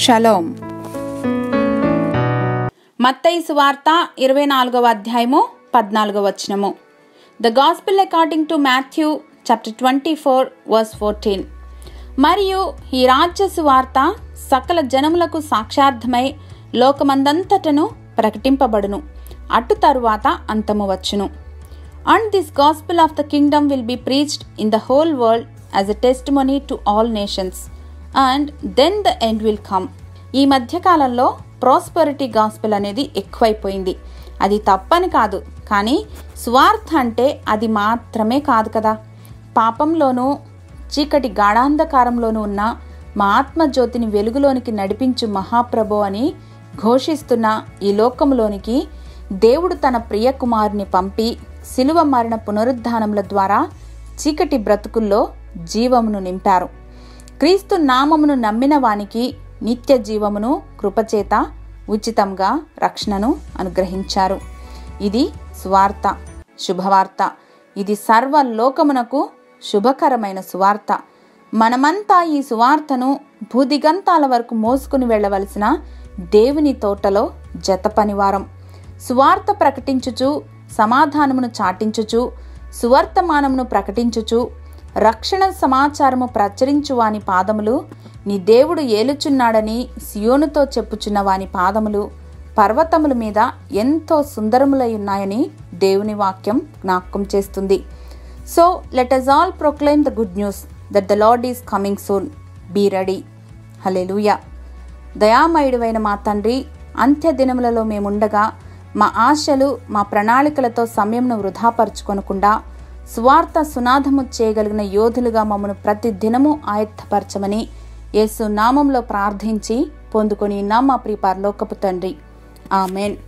Shalom. మత్తయి సువార్త 24వ అధ్యాయము 14వ వచనము. The gospel according to Matthew chapter 24 verse 14. మరియు ఈ రాజ్య సువార్త సకల జనములకు సాక్షార్థమై లోకమందంతటను ప్రకటింపబడును, అటు తరువాత అంతము వచ్చును. And this gospel of the kingdom will be preached in the whole world as a testimony to all nations and then the end will come. ఈ మధ్యకాలంలో ప్రాస్పరిటీ గాస్పెల్ అనేది ఎక్కువైపోయింది. అది తప్పని కాదు, కానీ సువార్త అంటే అది మాత్రమే కాదు కదా. పాపంలోనూ చీకటి గాఢాంధకారంలోనూ ఉన్న మా ఆత్మజ్యోతిని వెలుగులోనికి నడిపించు మహాప్రభు అని ఘోషిస్తున్న ఈ లోకంలోనికి దేవుడు తన ప్రియ కుమారుని పంపి శిలువ మరణ పునరుద్ధానముల ద్వారా చీకటి బ్రతుకుల్లో జీవమును నింపారు. క్రీస్తు నామమును నమ్మిన వానికి నిత్య జీవమును కృపచేత ఉచితంగా రక్షణను అనుగ్రహించారు. ఇది సువార్త, శుభవార్త. ఇది సర్వలోకమునకు శుభకరమైన సువార్త. మనమంతా ఈ సువార్తను భూదిగంతాల వరకు మోసుకుని వెళ్ళవలసిన దేవుని తోటలో జత పనివారం. సువార్త ప్రకటించుచు, సమాధానమును చాటించుచు, సువర్తమానమును ప్రకటించుచు, రక్షణ సమాచారము ప్రచురించు వాని పాదములు నీ దేవుడు ఏలుచున్నాడని సియోనుతో చెప్పుచున్న వాని పాదములు పర్వతముల మీద ఎంతో సుందరములై ఉన్నాయని దేవుని వాక్యం జ్ఞాపకం చేస్తుంది. So let us all proclaim the good news that the Lord is coming soon. Be ready. హల్లెలూయా. దయామయుడైన మా తండ్రి, అంత్య దినములలో మేముండగా మా ఆశలు, మా ప్రణాళికలతో సమయంను వృధాపరచుకొనకుండా సువార్త సునాదము చేయగలిగిన యోధులుగా మమ్మను ప్రతి దినము ఆయత్తపరచమని యేసు నామంలో ప్రార్థించి పొందుకొని మా ప్రియ పరలోకపు తండ్రి. ఆమెన్.